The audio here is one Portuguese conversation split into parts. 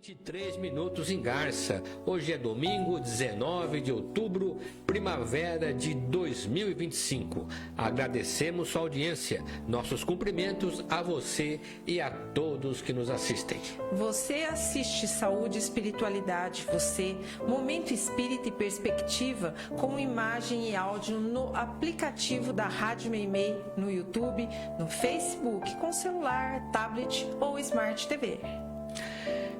23 minutos em Garça. Hoje é domingo, 19 de outubro, primavera de 2025. Agradecemos sua audiência, nossos cumprimentos a você e a todos que nos assistem. Você assiste Saúde e Espiritualidade, você, Momento Espírita e Perspectiva, com imagem e áudio no aplicativo da Rádio Meimei, no YouTube, no Facebook, com celular, tablet ou Smart TV.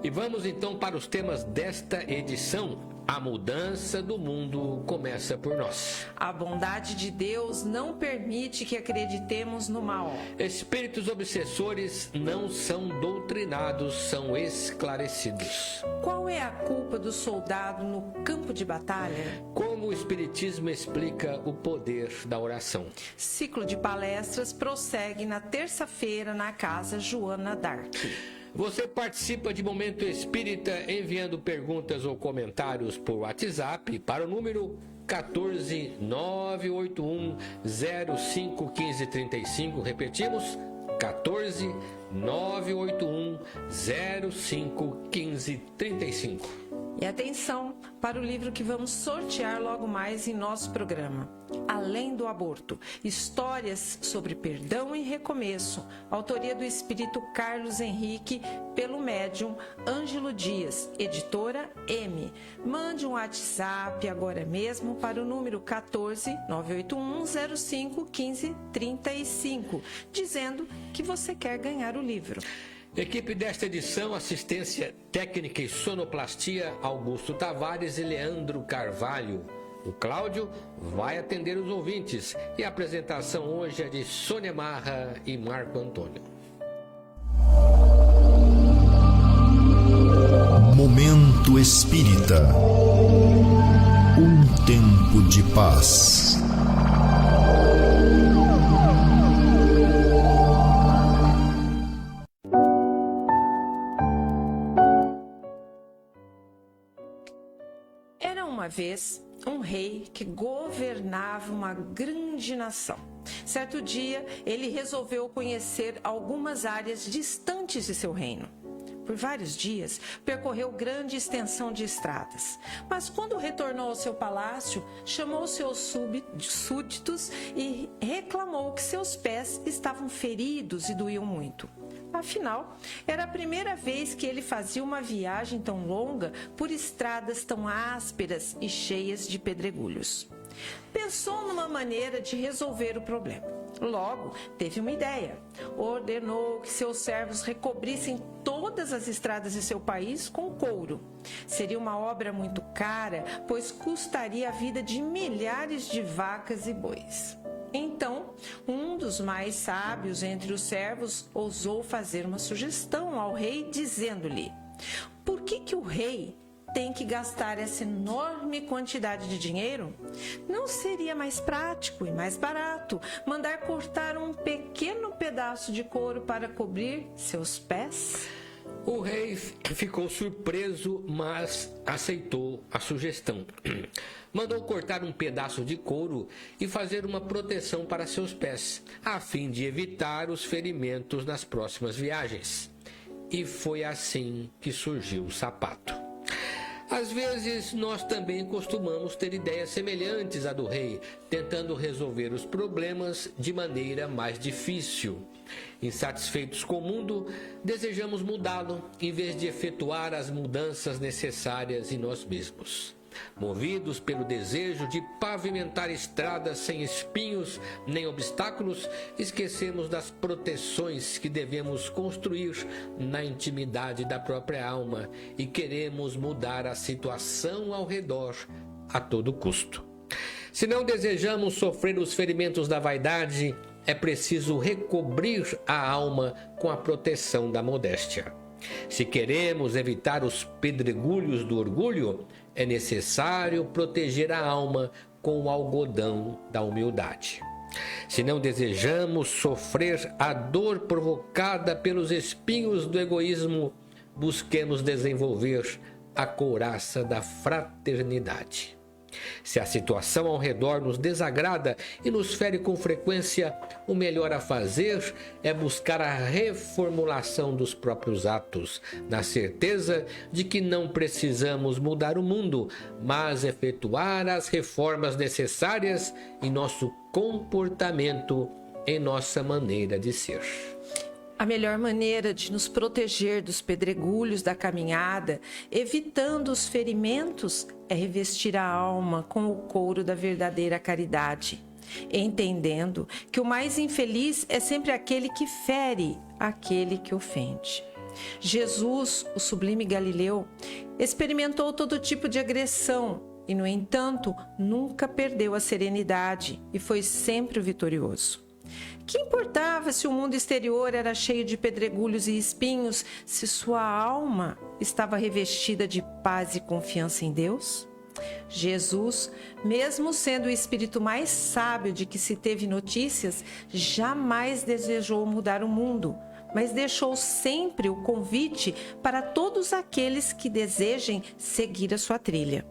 E vamos então para os temas desta edição. A mudança do mundo começa por nós. A bondade de Deus não permite que acreditemos no mal. Espíritos obsessores não são doutrinados, são esclarecidos. Qual é a culpa do soldado no campo de batalha? Como o Espiritismo explica o poder da oração. Ciclo de palestras prossegue na terça-feira na Casa Joana d'Arc. Você participa de Momento Espírita enviando perguntas ou comentários por WhatsApp para o número 14 981 05 15 35. Repetimos, 14 981 05 15 35. E atenção para o livro que vamos sortear logo mais em nosso programa. Além do Aborto, histórias sobre perdão e recomeço. Autoria do espírito Carlos Henrique, pelo médium Ângelo Dias, editora M. Mande um WhatsApp agora mesmo para o número 14 981 05 15 35, dizendo que você quer ganhar o livro. Equipe desta edição, assistência técnica e sonoplastia, Augusto Tavares e Leandro Carvalho. O Cláudio vai atender os ouvintes e a apresentação hoje é de Sônia Marra e Marco Antônio. Momento Espírita. Um tempo de paz. Era uma vez um rei que governava uma grande nação. Certo dia, ele resolveu conhecer algumas áreas distantes de seu reino. Por vários dias, percorreu grande extensão de estradas. Mas quando retornou ao seu palácio, chamou seus súditos e reclamou que seus pés estavam feridos e doíam muito. Afinal, era a primeira vez que ele fazia uma viagem tão longa por estradas tão ásperas e cheias de pedregulhos. Pensou numa maneira de resolver o problema. Logo, teve uma ideia. Ordenou que seus servos recobrissem todas as estradas de seu país com couro. Seria uma obra muito cara, pois custaria a vida de milhares de vacas e bois. Então, um dos mais sábios entre os servos ousou fazer uma sugestão ao rei, dizendo-lhe: por que o rei tem que gastar essa enorme quantidade de dinheiro? Não seria mais prático e mais barato mandar cortar um pequeno pedaço de couro para cobrir seus pés? O rei ficou surpreso, mas aceitou a sugestão. Mandou cortar um pedaço de couro e fazer uma proteção para seus pés, a fim de evitar os ferimentos nas próximas viagens. E foi assim que surgiu o sapato. Às vezes, nós também costumamos ter ideias semelhantes à do rei, tentando resolver os problemas de maneira mais difícil. Insatisfeitos com o mundo, desejamos mudá-lo, em vez de efetuar as mudanças necessárias em nós mesmos. Movidos pelo desejo de pavimentar estradas sem espinhos nem obstáculos, esquecemos das proteções que devemos construir na intimidade da própria alma e queremos mudar a situação ao redor a todo custo. Se não desejamos sofrer os ferimentos da vaidade, é preciso recobrir a alma com a proteção da modéstia. Se queremos evitar os pedregulhos do orgulho, é necessário proteger a alma com o algodão da humildade. Se não desejamos sofrer a dor provocada pelos espinhos do egoísmo, busquemos desenvolver a couraça da fraternidade. Se a situação ao redor nos desagrada e nos fere com frequência, o melhor a fazer é buscar a reformulação dos próprios atos, na certeza de que não precisamos mudar o mundo, mas efetuar as reformas necessárias em nosso comportamento, em nossa maneira de ser. A melhor maneira de nos proteger dos pedregulhos da caminhada, evitando os ferimentos, é revestir a alma com o couro da verdadeira caridade, entendendo que o mais infeliz é sempre aquele que fere, aquele que ofende. Jesus, o sublime Galileu, experimentou todo tipo de agressão e, no entanto, nunca perdeu a serenidade e foi sempre o vitorioso. Que importava se o mundo exterior era cheio de pedregulhos e espinhos, se sua alma estava revestida de paz e confiança em Deus? Jesus, mesmo sendo o espírito mais sábio de que se teve notícias, jamais desejou mudar o mundo, mas deixou sempre o convite para todos aqueles que desejem seguir a sua trilha.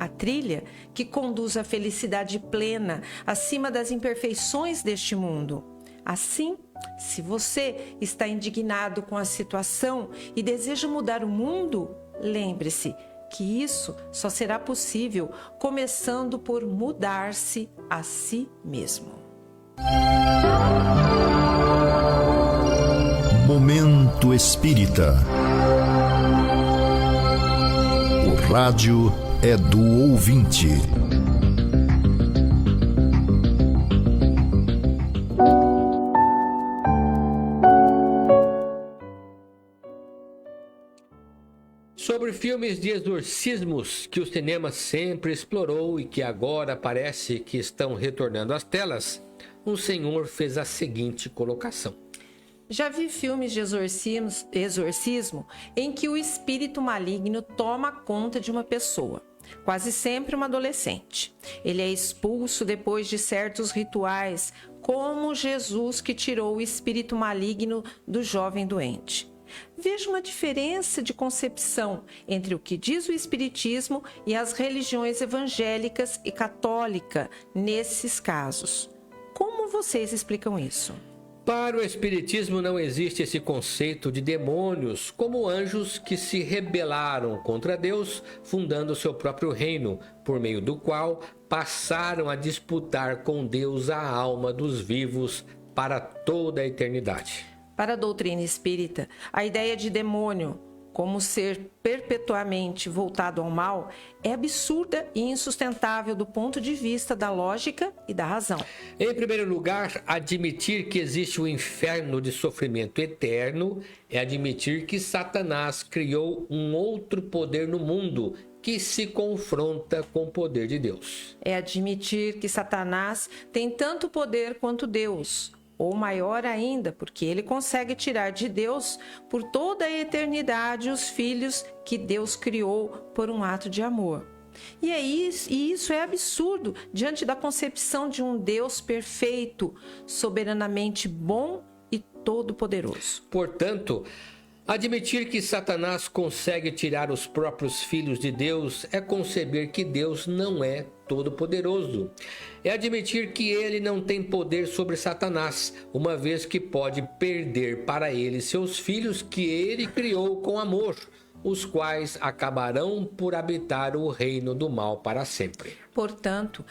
A trilha que conduz à felicidade plena, acima das imperfeições deste mundo. Assim, se você está indignado com a situação e deseja mudar o mundo, lembre-se que isso só será possível começando por mudar-se a si mesmo. Momento Espírita. O rádio é do ouvinte. Sobre filmes de exorcismos que o cinema sempre explorou e que agora parece que estão retornando às telas, um senhor fez a seguinte colocação. Já vi filmes de exorcismo em que o espírito maligno toma conta de uma pessoa, quase sempre uma adolescente. Ele é expulso depois de certos rituais, como Jesus que tirou o espírito maligno do jovem doente. Vejo uma diferença de concepção entre o que diz o Espiritismo e as religiões evangélicas e católica nesses casos. Como vocês explicam isso? Para o Espiritismo não existe esse conceito de demônios como anjos que se rebelaram contra Deus, fundando seu próprio reino, por meio do qual passaram a disputar com Deus a alma dos vivos para toda a eternidade. Para a doutrina espírita, a ideia de demônio como ser perpetuamente voltado ao mal é absurda e insustentável do ponto de vista da lógica e da razão. Em primeiro lugar, admitir que existe um inferno de sofrimento eterno é admitir que Satanás criou um outro poder no mundo que se confronta com o poder de Deus. É admitir que Satanás tem tanto poder quanto Deus, ou maior ainda, porque ele consegue tirar de Deus por toda a eternidade os filhos que Deus criou por um ato de amor. E isso é absurdo diante da concepção de um Deus perfeito, soberanamente bom e todo-poderoso. Portanto, admitir que Satanás consegue tirar os próprios filhos de Deus é conceber que Deus não é todo-poderoso. É admitir que ele não tem poder sobre Satanás, uma vez que pode perder para ele seus filhos que ele criou com amor, os quais acabarão por habitar o reino do mal para sempre. Portanto,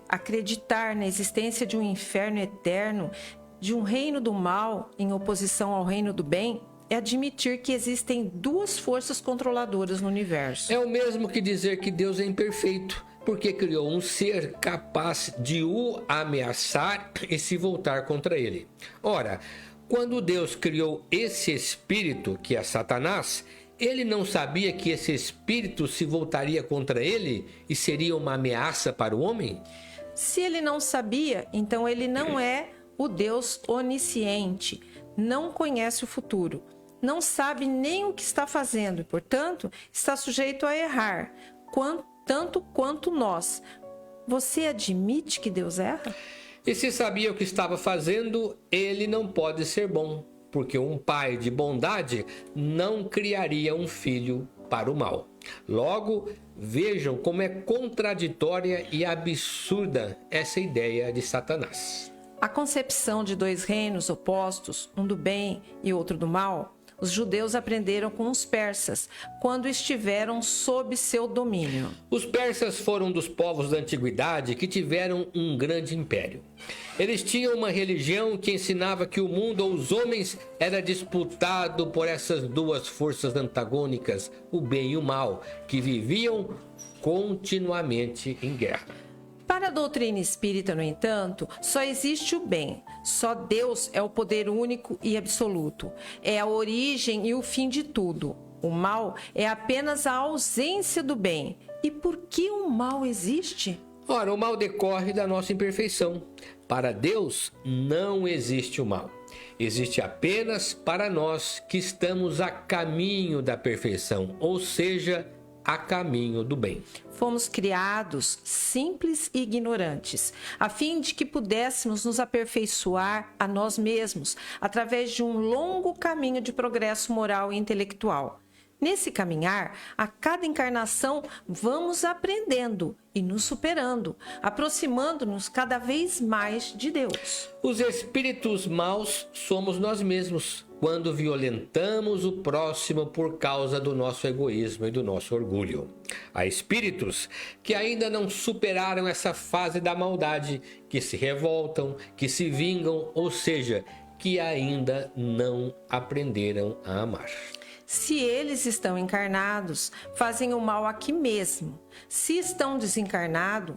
acreditar na existência de um inferno eterno, de um reino do mal em oposição ao reino do bem, é admitir que existem duas forças controladoras no universo. É o mesmo que dizer que Deus é imperfeito, porque criou um ser capaz de o ameaçar e se voltar contra ele. Ora, quando Deus criou esse espírito, que é Satanás, ele não sabia que esse espírito se voltaria contra ele e seria uma ameaça para o homem? Se ele não sabia, então ele não é o Deus onisciente, não conhece o futuro, não sabe nem o que está fazendo e, portanto, está sujeito a errar, tanto quanto nós. Você admite que Deus erra? E se sabia o que estava fazendo, ele não pode ser bom, porque um pai de bondade não criaria um filho para o mal. Logo, vejam como é contraditória e absurda essa ideia de Satanás. A concepção de dois reinos opostos, um do bem e outro do mal, os judeus aprenderam com os persas, quando estiveram sob seu domínio. Os persas foram um dos povos da antiguidade que tiveram um grande império. Eles tinham uma religião que ensinava que o mundo ou os homens era disputado por essas duas forças antagônicas, o bem e o mal, que viviam continuamente em guerra. Para a doutrina espírita, no entanto, só existe o bem. Só Deus é o poder único e absoluto. É a origem e o fim de tudo. O mal é apenas a ausência do bem. E por que o mal existe? Ora, o mal decorre da nossa imperfeição. Para Deus não existe o mal. Existe apenas para nós que estamos a caminho da perfeição, ou seja, a caminho do bem. Fomos criados simples e ignorantes, a fim de que pudéssemos nos aperfeiçoar a nós mesmos através de um longo caminho de progresso moral e intelectual. Nesse caminhar, a cada encarnação vamos aprendendo e nos superando, aproximando-nos cada vez mais de Deus. Os espíritos maus somos nós mesmos, quando violentamos o próximo por causa do nosso egoísmo e do nosso orgulho. Há espíritos que ainda não superaram essa fase da maldade, que se revoltam, que se vingam, ou seja, que ainda não aprenderam a amar. Se eles estão encarnados, fazem o mal aqui mesmo. Se estão desencarnados,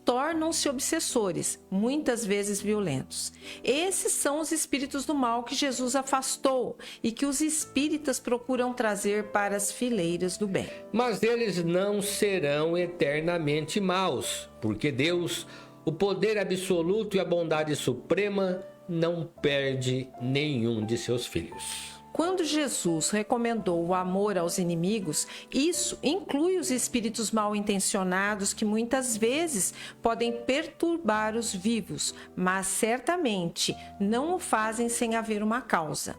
tornam-se obsessores, muitas vezes violentos. Esses são os espíritos do mal que Jesus afastou e que os espíritas procuram trazer para as fileiras do bem. Mas eles não serão eternamente maus, porque Deus, o poder absoluto e a bondade suprema, não perde nenhum de seus filhos. Quando Jesus recomendou o amor aos inimigos, isso inclui os espíritos mal intencionados que muitas vezes podem perturbar os vivos, mas certamente não o fazem sem haver uma causa.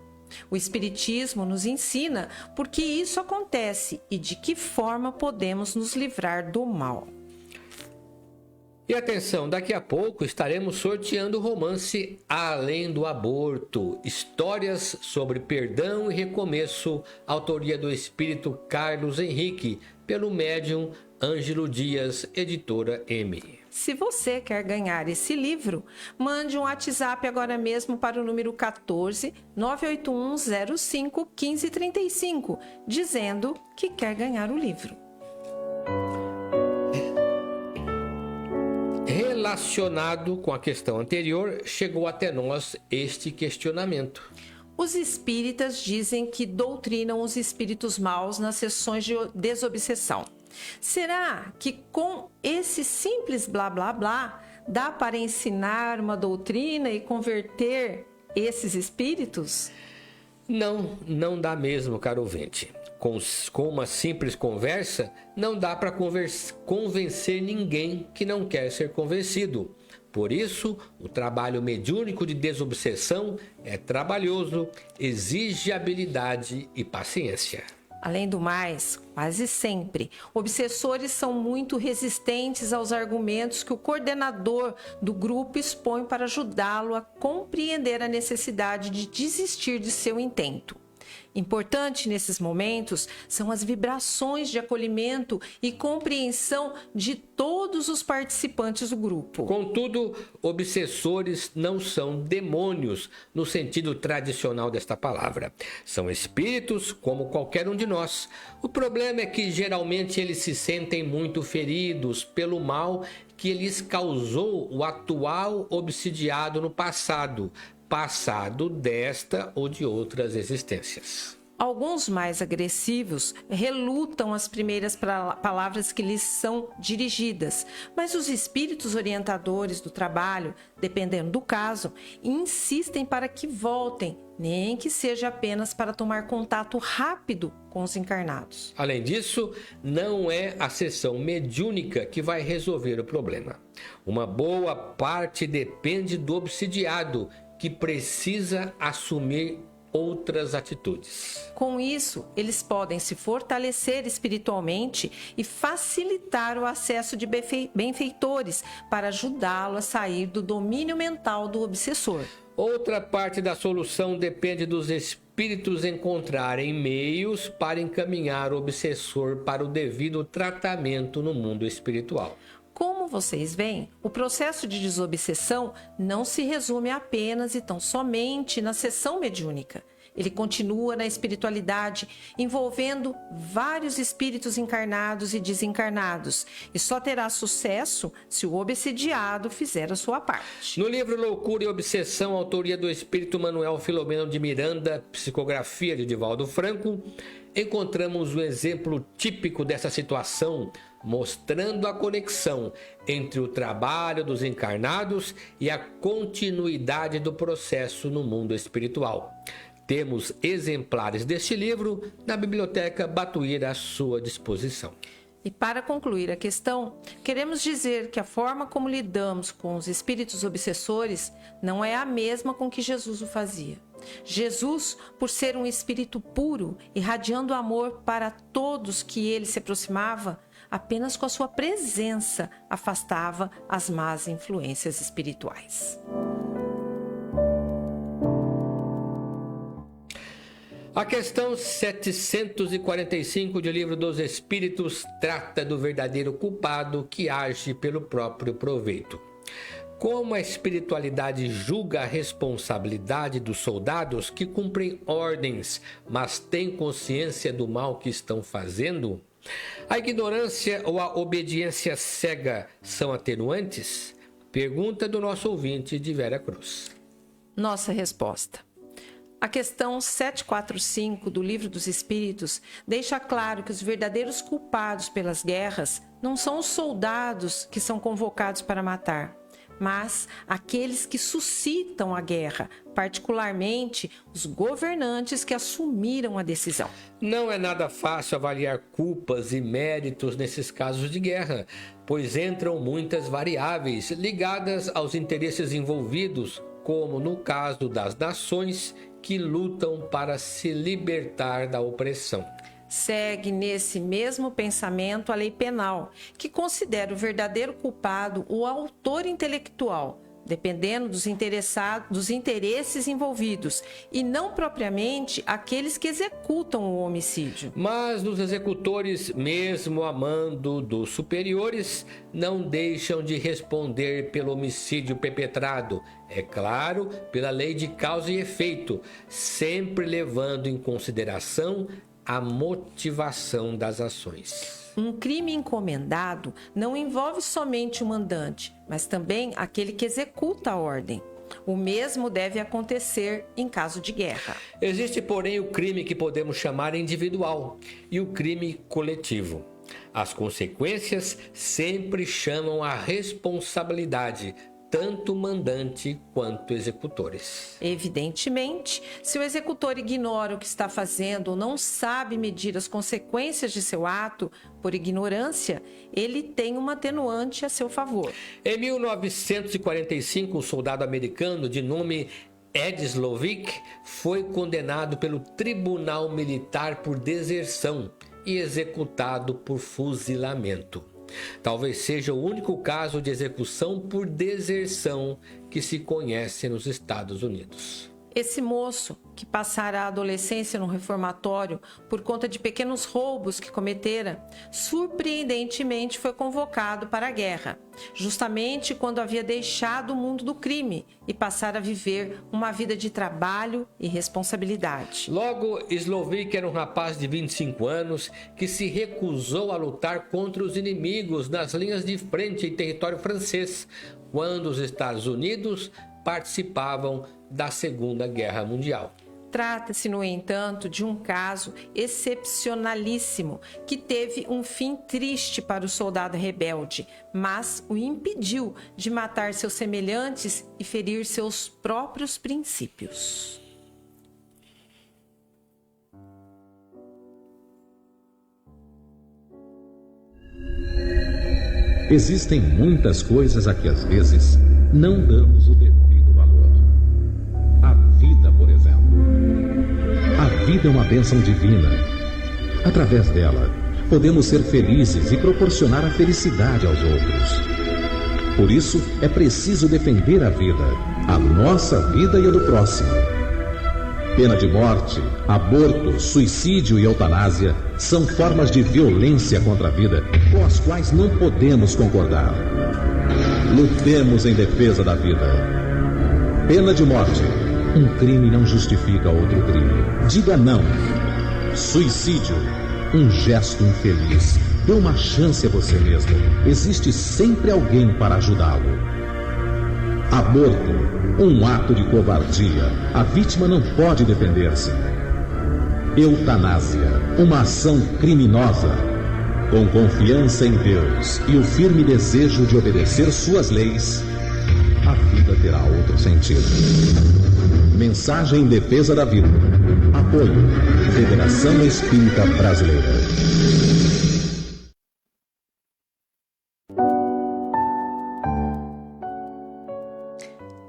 O Espiritismo nos ensina por que isso acontece e de que forma podemos nos livrar do mal. E atenção, daqui a pouco estaremos sorteando o romance Além do Aborto, histórias sobre perdão e recomeço, autoria do espírito Carlos Henrique, pelo médium Ângelo Dias, editora M. Se você quer ganhar esse livro, mande um WhatsApp agora mesmo para o número 14 981 05 1535, dizendo que quer ganhar o livro. Relacionado com a questão anterior, chegou até nós este questionamento. Os espíritas dizem que doutrinam os espíritos maus nas sessões de desobsessão. Será que com esse simples blá blá blá dá para ensinar uma doutrina e converter esses espíritos? Não dá mesmo, caro ouvinte. Com uma simples conversa, não dá para convencer ninguém que não quer ser convencido. Por isso, o trabalho mediúnico de desobsessão é trabalhoso, exige habilidade e paciência. Além do mais, quase sempre, obsessores são muito resistentes aos argumentos que o coordenador do grupo expõe para ajudá-lo a compreender a necessidade de desistir de seu intento. Importante nesses momentos são as vibrações de acolhimento e compreensão de todos os participantes do grupo. Contudo, obsessores não são demônios no sentido tradicional desta palavra. São espíritos como qualquer um de nós. O problema é que geralmente eles se sentem muito feridos pelo mal que lhes causou o atual obsidiado no passado desta ou de outras existências. Alguns mais agressivos relutam as primeiras palavras que lhes são dirigidas, mas os espíritos orientadores do trabalho, dependendo do caso, insistem para que voltem, nem que seja apenas para tomar contato rápido com os encarnados. Além disso, não é a sessão mediúnica que vai resolver o problema. Uma boa parte depende do obsidiado, que precisa assumir outras atitudes. Com isso, eles podem se fortalecer espiritualmente e facilitar o acesso de benfeitores para ajudá-lo a sair do domínio mental do obsessor. Outra parte da solução depende dos espíritos encontrarem meios para encaminhar o obsessor para o devido tratamento no mundo espiritual. Como vocês veem, o processo de desobsessão não se resume apenas e tão somente na sessão mediúnica. Ele continua na espiritualidade, envolvendo vários espíritos encarnados e desencarnados, e só terá sucesso se o obsediado fizer a sua parte. No livro Loucura e Obsessão, autoria do espírito Manuel Filomeno de Miranda, psicografia de Divaldo Franco, encontramos um exemplo típico dessa situação, mostrando a conexão entre o trabalho dos encarnados e a continuidade do processo no mundo espiritual. Temos exemplares deste livro na Biblioteca Batuíra à sua disposição. E para concluir a questão, queremos dizer que a forma como lidamos com os espíritos obsessores não é a mesma com que Jesus o fazia. Jesus, por ser um espírito puro, irradiando amor para todos que ele se aproximava, apenas com a sua presença afastava as más influências espirituais. A questão 745 do Livro dos Espíritos trata do verdadeiro culpado que age pelo próprio proveito. Como a espiritualidade julga a responsabilidade dos soldados que cumprem ordens, mas têm consciência do mal que estão fazendo? A ignorância ou a obediência cega são atenuantes? Pergunta do nosso ouvinte de Vera Cruz. Nossa resposta. A questão 745 do Livro dos Espíritos deixa claro que os verdadeiros culpados pelas guerras não são os soldados que são convocados para matar, mas aqueles que suscitam a guerra, particularmente os governantes que assumiram a decisão. Não é nada fácil avaliar culpas e méritos nesses casos de guerra, pois entram muitas variáveis ligadas aos interesses envolvidos, como no caso das nações que lutam para se libertar da opressão. Segue nesse mesmo pensamento a lei penal, que considera o verdadeiro culpado o autor intelectual, dependendo dos interesses envolvidos, e não propriamente aqueles que executam o homicídio. Mas os executores, mesmo a mando dos superiores, não deixam de responder pelo homicídio perpetrado, é claro, pela lei de causa e efeito, sempre levando em consideração a motivação das ações. Um crime encomendado não envolve somente o mandante, mas também aquele que executa a ordem. O mesmo deve acontecer em caso de guerra. Existe, porém, o crime que podemos chamar individual e o crime coletivo. As consequências sempre chamam a responsabilidade, tanto mandante quanto executores. Evidentemente, se o executor ignora o que está fazendo ou não sabe medir as consequências de seu ato por ignorância, ele tem uma atenuante a seu favor. Em 1945, um soldado americano de nome Ed Slovic foi condenado pelo Tribunal Militar por deserção e executado por fuzilamento. Talvez seja o único caso de execução por deserção que se conhece nos Estados Unidos. Esse moço, que passara a adolescência num reformatório por conta de pequenos roubos que cometera, surpreendentemente foi convocado para a guerra, justamente quando havia deixado o mundo do crime e passara a viver uma vida de trabalho e responsabilidade. Logo, Slovic era um rapaz de 25 anos que se recusou a lutar contra os inimigos nas linhas de frente em território francês, quando os Estados Unidos participavam da Segunda Guerra Mundial. Trata-se, no entanto, de um caso excepcionalíssimo que teve um fim triste para o soldado rebelde, mas o impediu de matar seus semelhantes e ferir seus próprios princípios. Existem muitas coisas a que às vezes não damos o devido valor. A vida, por exemplo. vida é uma bênção divina. Através dela, podemos ser felizes e proporcionar a felicidade aos outros. Por isso, é preciso defender a vida, a nossa vida e a do próximo. Pena de morte, aborto, suicídio e eutanásia são formas de violência contra a vida com as quais não podemos concordar. Lutemos em defesa da vida. Pena de morte. Um crime não justifica outro crime. Diga não. Suicídio. Um gesto infeliz. Dê uma chance a você mesmo. Existe sempre alguém para ajudá-lo. Aborto. Um ato de covardia. A vítima não pode defender-se. Eutanásia. Uma ação criminosa. Com confiança em Deus e o firme desejo de obedecer suas leis, a vida terá outro sentido. Mensagem em defesa da vida. Apoio. Federação Espírita Brasileira.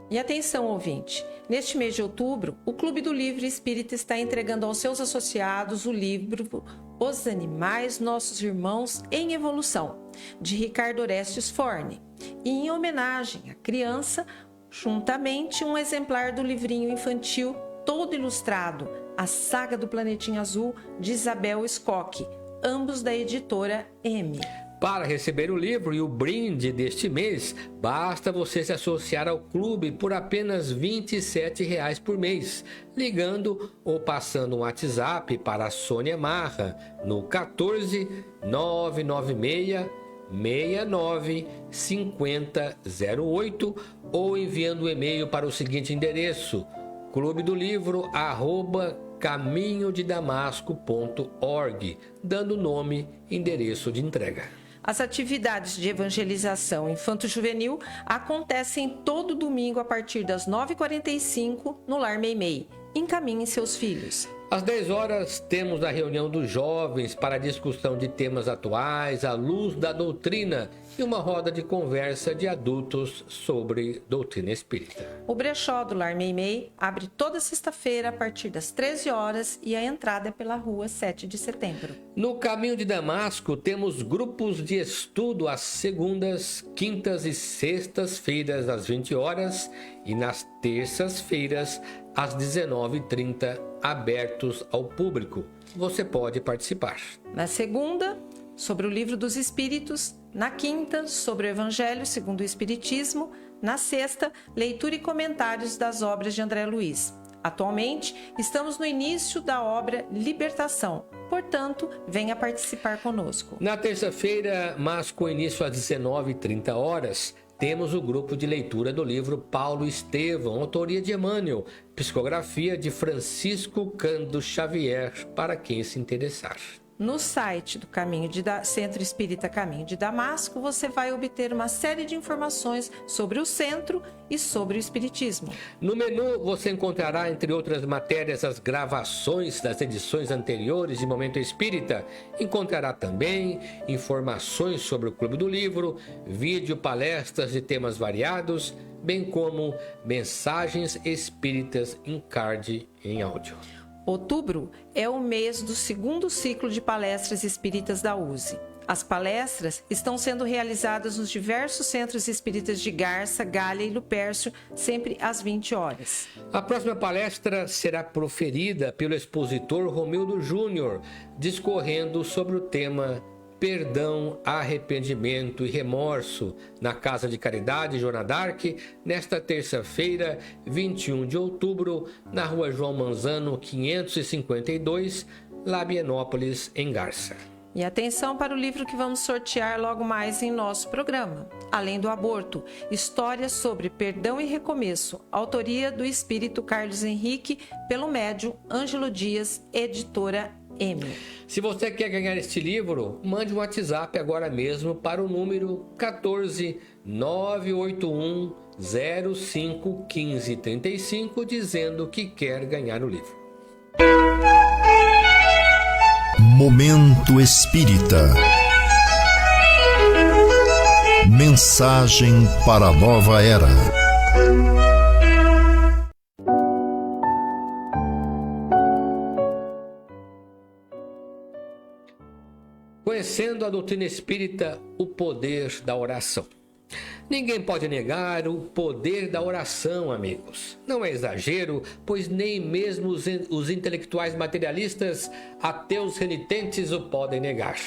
E atenção, ouvinte, neste mês de outubro, o Clube do Livro Espírita está entregando aos seus associados o livro Os Animais, Nossos Irmãos em Evolução, de Ricardo Orestes Forne, e em homenagem à criança, juntamente um exemplar do livrinho infantil todo ilustrado, A Saga do Planetinha Azul, de Isabel Scocchi, ambos da editora M. Para receber o livro e o brinde deste mês, basta você se associar ao clube por apenas R$ 27,00 por mês, ligando ou passando um WhatsApp para a Sônia Marra no 14 996 69 5008 ou enviando um e-mail para o seguinte endereço: clubedomlivro@caminhodedamasco.org, dando nome e endereço de entrega. As atividades de evangelização infanto-juvenil acontecem todo domingo a partir das 9h45 no Lar Meimei. Encaminhe seus filhos. Às 10 horas temos a reunião dos jovens para a discussão de temas atuais à luz da doutrina e uma roda de conversa de adultos sobre doutrina espírita. O brechó do Lar Meimei abre toda sexta-feira a partir das 13 horas e a entrada é pela rua 7 de setembro. No Caminho de Damasco temos grupos de estudo às segundas, quintas e sextas-feiras às 20 horas e nas terças-feiras às 19h30, abertos ao público. Você pode participar. Na segunda, sobre o Livro dos Espíritos. Na quinta, sobre o Evangelho segundo o Espiritismo. Na sexta, leitura e comentários das obras de André Luiz. Atualmente, estamos no início da obra Libertação. Portanto, venha participar conosco. Na terça-feira, mas com início às 19h30, temos o grupo de leitura do livro Paulo Estevão, autoria de Emmanuel, psicografia de Francisco Cândido Xavier, para quem se interessar. No site do Centro Espírita Caminho de Damasco, você vai obter uma série de informações sobre o centro e sobre o Espiritismo. No menu, você encontrará, entre outras matérias, as gravações das edições anteriores de Momento Espírita. Encontrará também informações sobre o Clube do Livro, vídeo, palestras de temas variados, bem como mensagens espíritas em card em áudio. Outubro é o mês do segundo ciclo de palestras espíritas da USE. As palestras estão sendo realizadas nos diversos centros espíritas de Garça, Galha e Lupércio, sempre às 20 horas. A próxima palestra será proferida pelo expositor Romildo Júnior, discorrendo sobre o tema Perdão, Arrependimento e Remorso, na Casa de Caridade Joana d'Arc, nesta terça-feira, 21 de outubro, na Rua João Manzano, 552, Labienópolis, em Garça. E atenção para o livro que vamos sortear logo mais em nosso programa. Além do aborto, histórias sobre perdão e recomeço, autoria do espírito Carlos Henrique, pelo médium Ângelo Dias, editora M. Se você quer ganhar este livro, mande um WhatsApp agora mesmo para o número 14 981 05 15 35, dizendo que quer ganhar o livro. Momento Espírita. Mensagem para a nova era. Conhecendo a doutrina espírita, o poder da oração. Ninguém pode negar o poder da oração, amigos. Não é exagero, pois nem mesmo os intelectuais materialistas, ateus renitentes, o podem negar.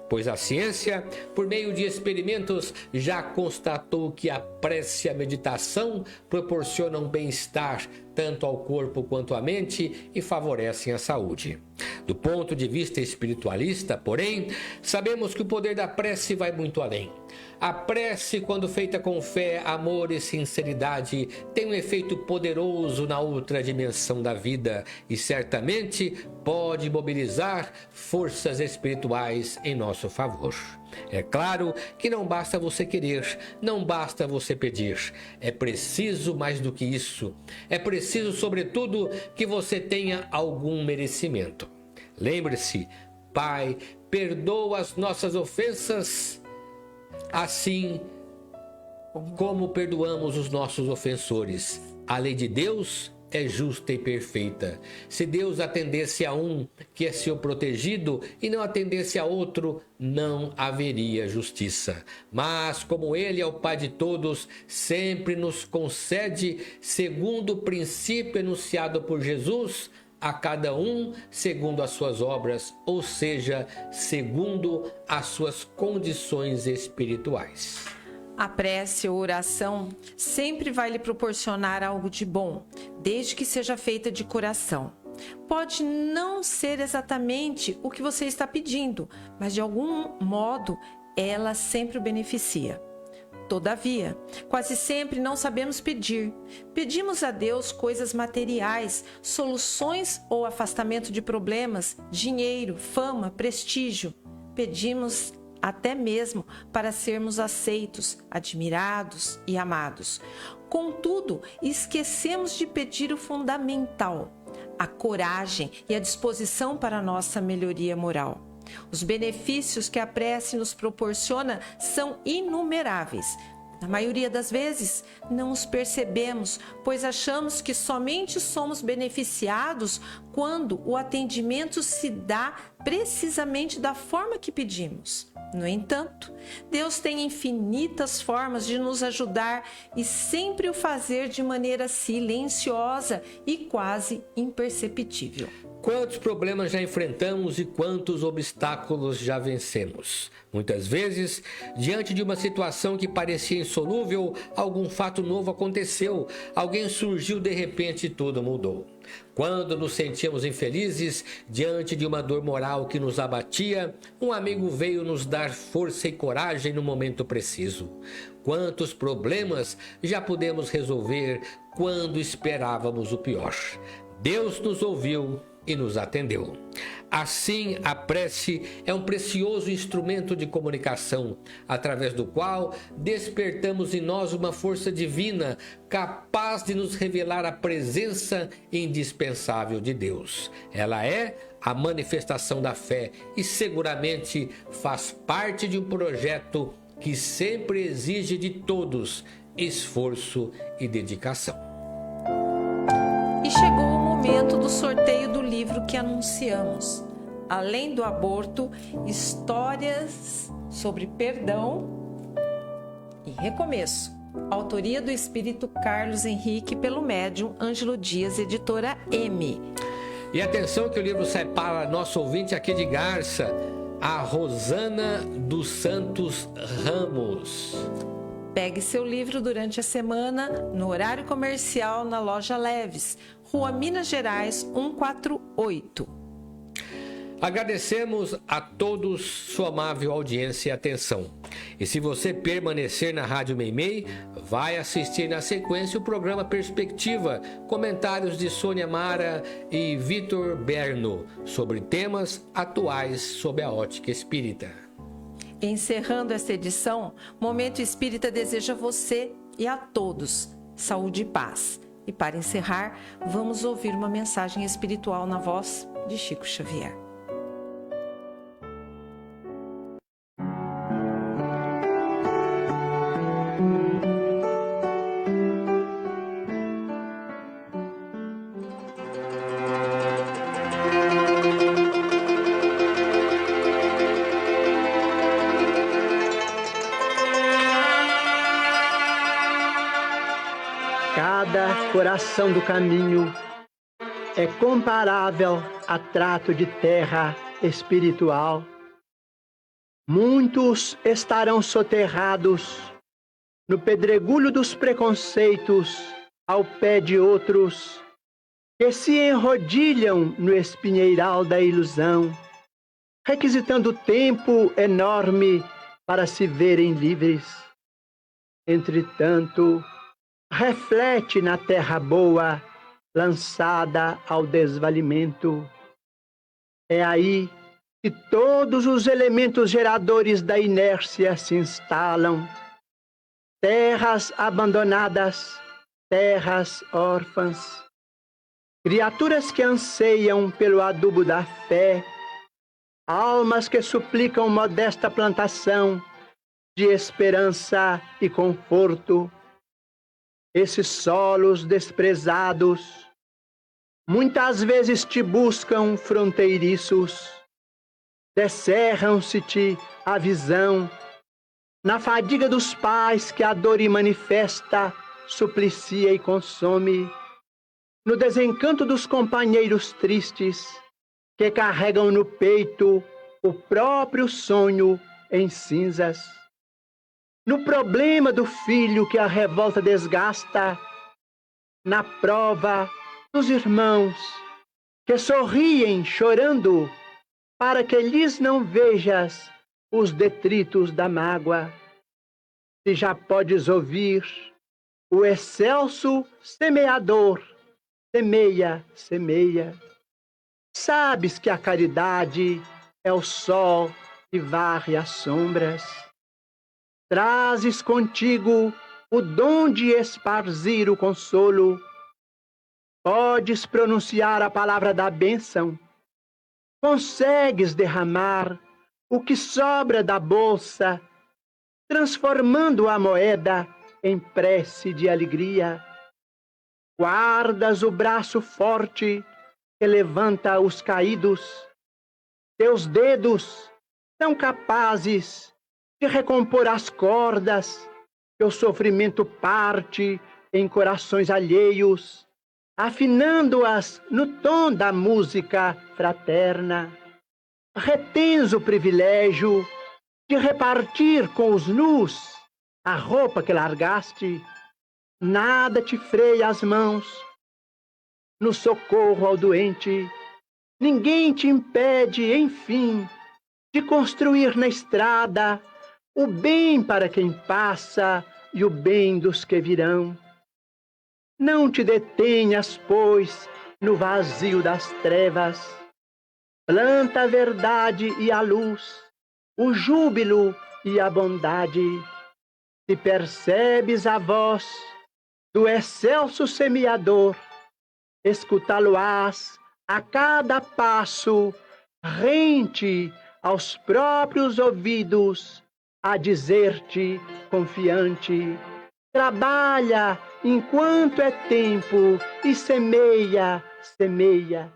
Pois a ciência, por meio de experimentos, já constatou que a prece e a meditação proporcionam bem-estar tanto ao corpo quanto à mente e favorecem a saúde. Do ponto de vista espiritualista, porém, sabemos que o poder da prece vai muito além. A prece, quando feita com fé, amor e sinceridade, tem um efeito poderoso na outra dimensão da vida e certamente pode mobilizar forças espirituais em nosso favor. É claro que não basta você querer, não basta você pedir. É preciso mais do que isso. É preciso, sobretudo, que você tenha algum merecimento. Lembre-se, Pai, perdoa as nossas ofensas, assim como perdoamos os nossos ofensores. A lei de Deus é justa e perfeita. Se Deus atendesse a um que é seu protegido e não atendesse a outro, não haveria justiça. Mas como Ele é o Pai de todos, sempre nos concede, segundo o princípio enunciado por Jesus, a cada um segundo as suas obras, ou seja, segundo as suas condições espirituais. A prece ou oração sempre vai lhe proporcionar algo de bom, desde que seja feita de coração. Pode não ser exatamente o que você está pedindo, mas de algum modo ela sempre o beneficia. Todavia, quase sempre não sabemos pedir. Pedimos a Deus coisas materiais, soluções ou afastamento de problemas, dinheiro, fama, prestígio. Pedimos até mesmo para sermos aceitos, admirados e amados. Contudo, esquecemos de pedir o fundamental, a coragem e a disposição para a nossa melhoria moral. Os benefícios que a prece nos proporciona são inumeráveis. Na maioria das vezes, não os percebemos, pois achamos que somente somos beneficiados quando o atendimento se dá precisamente da forma que pedimos. No entanto, Deus tem infinitas formas de nos ajudar e sempre o fazer de maneira silenciosa e quase imperceptível. Quantos problemas já enfrentamos e quantos obstáculos já vencemos? Muitas vezes, diante de uma situação que parecia insolúvel, algum fato novo aconteceu, alguém surgiu de repente e tudo mudou. Quando nos sentíamos infelizes, diante de uma dor moral que nos abatia, um amigo veio nos dar força e coragem no momento preciso. Quantos problemas já pudemos resolver quando esperávamos o pior? Deus nos ouviu e nos atendeu. Assim, a prece é um precioso instrumento de comunicação, através do qual despertamos em nós uma força divina capaz de nos revelar a presença indispensável de Deus. Ela é a manifestação da fé e seguramente faz parte de um projeto que sempre exige de todos esforço e dedicação. E chegou o momento do sorteio do livro que anunciamos. Além do aborto, histórias sobre perdão e recomeço. Autoria do espírito Carlos Henrique pelo médium Ângelo Dias, editora M. E atenção que o livro sai para nosso ouvinte aqui de Garça, a Rosana dos Santos Ramos. Pegue seu livro durante a semana no horário comercial na Loja Leves, Rua Minas Gerais 148. Agradecemos a todos sua amável audiência e atenção. E se você permanecer na Rádio Meimei, vai assistir na sequência o programa Perspectiva, comentários de Sônia Mara e Vitor Berno sobre temas atuais sob a ótica espírita. Encerrando esta edição, Momento Espírita deseja a você e a todos saúde e paz. E para encerrar, vamos ouvir uma mensagem espiritual na voz de Chico Xavier. estrada, coração do caminho, é comparável a trato de terra espiritual. Muitos estarão soterrados no pedregulho dos preconceitos, ao pé de outros que se enrodilham no espinheiral da ilusão, requisitando tempo enorme para se verem livres. Entretanto, reflete na terra boa, lançada ao desvalimento. É aí que todos os elementos geradores da inércia se instalam. Terras abandonadas, terras órfãs, criaturas que anseiam pelo adubo da fé, almas que suplicam modesta plantação de esperança e conforto. Esses solos desprezados muitas vezes te buscam fronteiriços, descerram-se-te a visão, na fadiga dos pais que a dor manifesta, suplicia e consome, no desencanto dos companheiros tristes que carregam no peito o próprio sonho em cinzas, no problema do filho que a revolta desgasta, na prova dos irmãos que sorriem chorando para que lhes não vejas os detritos da mágoa. Se já podes ouvir o excelso semeador, semeia, semeia. Sabes que a caridade é o sol que varre as sombras. Trazes contigo o dom de esparzir o consolo. Podes pronunciar a palavra da bênção. Consegues derramar o que sobra da bolsa, transformando a moeda em prece de alegria. Guardas o braço forte que levanta os caídos. Teus dedos são capazes de recompor as cordas que o sofrimento parte em corações alheios, afinando-as no tom da música fraterna. Retens o privilégio de repartir com os nus a roupa que largaste. Nada te freia as mãos no socorro ao doente. Ninguém te impede, enfim, de construir na estrada o bem para quem passa e o bem dos que virão. Não te detenhas, pois, no vazio das trevas. Planta a verdade e a luz, o júbilo e a bondade. Se percebes a voz do excelso semeador, escutá-lo-ás a cada passo, rente aos próprios ouvidos, a dizer-te confiante: trabalha enquanto é tempo e semeia, semeia.